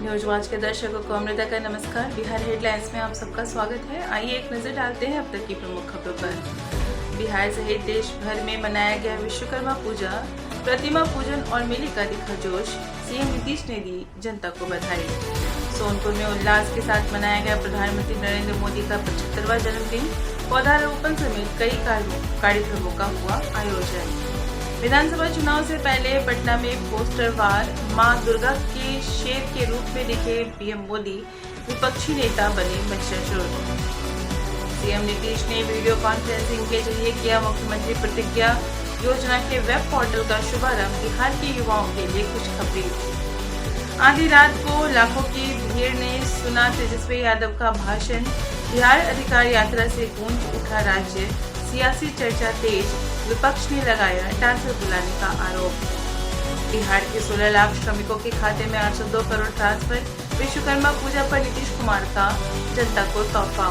News watch के दर्शकों को अमृता का नमस्कार। बिहार हेडलाइंस में आप सबका स्वागत है। आइए एक नजर डालते हैं अब तक की प्रमुख खबरों पर। बिहार सहित देश भर में मनाया गया विश्वकर्मा पूजा, प्रतिमा पूजन और मेले का दिखा जोश। सीएम नीतीश ने दी जनता को बधाई। सोनपुर में उल्लास के साथ मनाया गया प्रधानमंत्री नरेंद्र मोदी का 75वां जन्मदिन। पौधारोपण समेत कई कार्यक्रमों का हुआ आयोजन। विधानसभा चुनाव से पहले पटना में पोस्टर वार, मां दुर्गा के शेर के रूप में दिखे पीएम मोदी, विपक्षी नेता बने मशहूर। सीएम नीतीश ने वीडियो कॉन्फ्रेंसिंग के जरिए किया मुख्यमंत्री प्रतिज्ञा योजना के वेब पोर्टल का शुभारंभ। बिहार के युवाओं के लिए खुशखबरी। आधी रात को लाखों की भीड़ ने सुना तेजस्वी यादव का भाषण। बिहार अधिकार यात्रा से गूंज उठा राज्य, सियासी चर्चा तेज। विपक्ष ने लगाया डांसर बुलाने का आरोप। बिहार के 16 लाख श्रमिकों के खाते में 802 करोड़ ट्रांसफर। विश्वकर्मा पूजा पर नीतीश कुमार का जनता को तोहफा।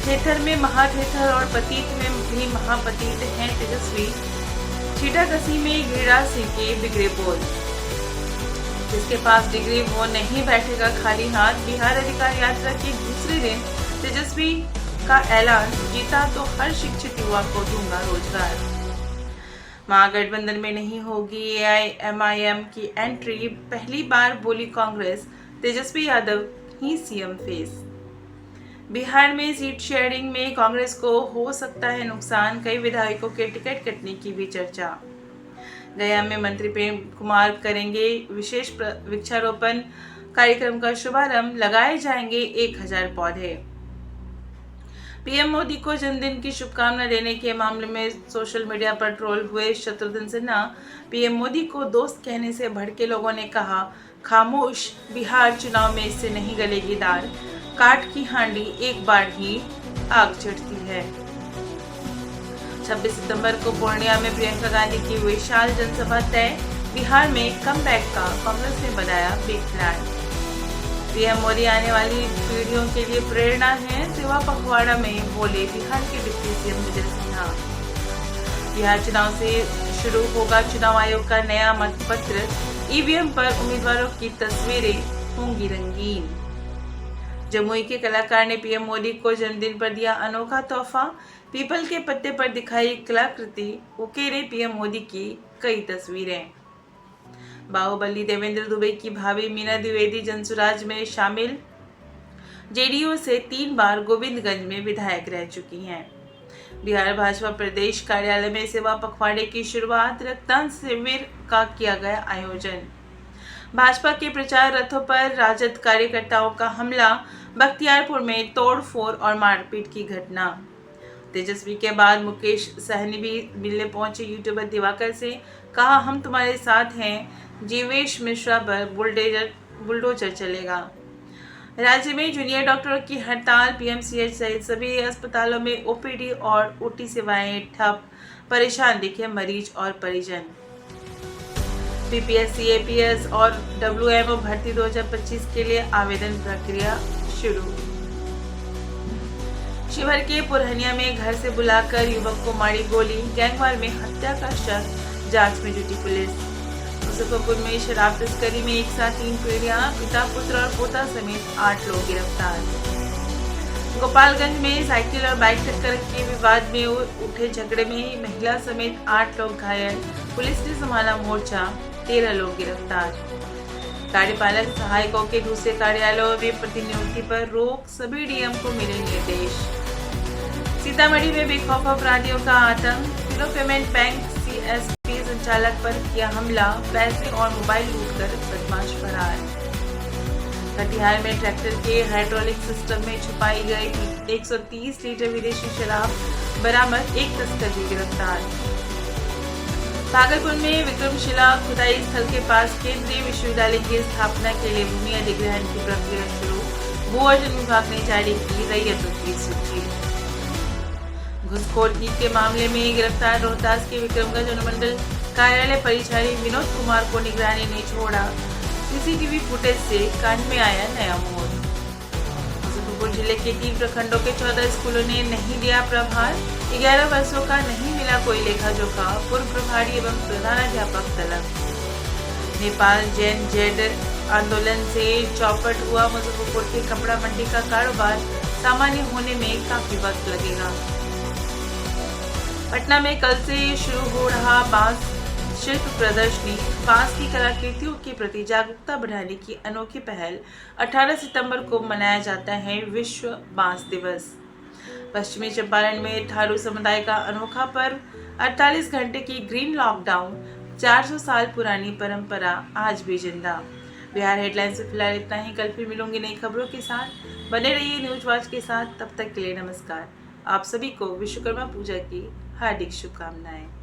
थेथर में महाथेथर और पतीत में भी महापतीत हैं तेजस्वी। छीटाकसी में गिरिराज सिंह के बिगड़े बोल। जिसके पास डिग्री वो नहीं बैठेगा खाली हाथ। बिहार अधिकार यात्रा के दूसरे दिन तेजस्वी का ऐलान, जीता तो हर शिक्षित युवा को दूंगा रोजगार। महागठबंधन में नहीं होगी एआईएमआईएम की एंट्री, पहली बार बोली कांग्रेस। तेजस्वी यादव ही सीएम फेस। बिहार में सीट शेयरिंग में कांग्रेस को हो सकता है नुकसान, कई विधायकों के टिकट कटने की भी चर्चा। गया में मंत्री प्रेम कुमार करेंगे विशेष वृक्षारोपण कार्यक्रम का शुभारंभ। लगाए जाएंगे 1000 पौधे। पीएम मोदी को जन्मदिन की शुभकामना देने के मामले में सोशल मीडिया पर ट्रोल हुए शत्रुघ्न सिन्हा। पीएम मोदी को दोस्त कहने से भड़के लोगों ने कहा, खामोश, बिहार चुनाव में इससे नहीं गलेगी दाल। काठ की हांडी एक बार ही आग चढ़ती है। 26 सितंबर को पूर्णिया में प्रियंका गांधी की विशाल जनसभा तय। बिहार में कमबैक का कांग्रेस ने बनाया बिग प्लान। पीएम मोदी आने वाली पीढ़ियों के लिए प्रेरणा है, सेवा पखवाड़ा में बोले बिहार के डिप्टी सीएम विजय सिन्हा। बिहार चुनाव से शुरू होगा चुनाव आयोग का नया मतपत्र। ईवीएम पर उम्मीदवारों की तस्वीरें होंगी रंगीन। जमुई के कलाकार ने पीएम मोदी को जन्मदिन पर दिया अनोखा तोहफा। पीपल के पत्ते पर दिखाई कलाकृति, उकेरे पीएम मोदी की कई तस्वीरें। बाहुबली देवेंद्र दुबे की भाभी मीना द्विवेदी जनसुराज में शामिल। जेडीयू से 3 बार गोविंदगंज में विधायक रह चुकी हैं। बिहार भाजपा प्रदेश कार्यालय में सेवा पखवाड़े की शुरुआत। रक्तदान शिविर का किया गया आयोजन। भाजपा के प्रचार रथों पर राजद कार्यकर्ताओं का हमला। बख्तियारपुर में तोड़फोड़ और मारपीट की घटना। तेजस्वी के बाद मुकेश सहनी भी मिलने पहुंचे यूट्यूबर दिवाकर से, कहा हम तुम्हारे साथ हैं। जीवेश मिश्रा पर बुलडोजर चलेगा। राज्य में जूनियर डॉक्टरों की हड़ताल। पीएमसीएच सहित सभी अस्पतालों में ओपीडी और ओटी सेवाएं ठप। परेशान दिखे मरीज और परिजन। पीपीएससी, एपीएस और डब्ल्यूएमओ भर्ती 2025 के लिए आवेदन प्रक्रिया शुरू। शिवहर के पुरहनिया में घर से बुलाकर युवक को मारी गोली। गैंगवार में हत्या का शक, जांच में जुटी पुलिस। मुजफ्फरपुर में शराब तस्करी में एक साथ 3 पीढ़ियां, पिता, पुत्र और पोता समेत 8 लोग गिरफ्तार। गोपालगंज में साइकिल और बाइक टक्कर के विवाद में उठे झगड़े में महिला समेत 8 लोग घायल। पुलिस ने संभाला मोर्चा, 13 लोग गिरफ्तार। कार्यपालक सहायकों के दूसरे कार्यालयों में प्रतिनियुक्ति पर रोक, सभी डीएम को मिले निर्देश। सीतामढ़ी में बेखौफ अपराधियों का आतंक। फिनो पेमेंट बैंक सीएसपी संचालक पर किया हमला, पैसे और मोबाइल लूटकर बदमाश फरार। कटिहार में ट्रैक्टर के हाइड्रोलिक सिस्टम में छुपाई गई 130 लीटर विदेशी शराब बरामद, 1 तस्कर भी गिरफ्तार। भागलपुर में विक्रमशिला खुदाई स्थल के पास केंद्रीय विश्वविद्यालय की स्थापना के लिए भूमि अधिग्रहण की प्रक्रिया शुरू। भू-अर्जन विभाग ने जारी की रैयतों की सूची। घुसखोरी के मामले में गिरफ्तार रोहतास के विक्रमगंज अनुमंडल कार्यालय परिचारी विनोद कुमार को निगरानी ने छोड़ा। सीसीटीवी फुटेज से कान में आया नया मोड़। मुजफ्फरपुर जिले के 3 प्रखंडों के 14 स्कूलों ने नहीं दिया प्रभार। 11 वर्षों का नहीं मिला कोई लेखा जोखा। पूर्व प्रभारी एवं प्रधानाध्यापक तलब। नेपाल जैन जेड आंदोलन से चौपट हुआ मुजफ्फरपुर के कपड़ा मंडी का कारोबार सामान्य होने में काफी वक्त लगेगा। पटना में कल से शुरू हो रहा बांस शिल्प प्रदर्शनी बांस की कलाकृतियों के प्रति जागरूकता बढ़ाने की अनोखी पहल 18 सितंबर को मनाया जाता है विश्व बांस दिवस। पश्चिमी चंपारण में थारू समुदाय का अनोखा पर्व 48 घंटे की ग्रीन लॉकडाउन 400 साल पुरानी परंपरा आज भी जिंदा। बिहार हेडलाइंस से फिलहाल इतना ही। कल फिर मिलूंगी नई खबरों के साथ। बने रहिए न्यूज वॉच के साथ। तब तक के लिए नमस्कार। आप सभी को विश्वकर्मा पूजा की हार्दिक शुभकामनाएं।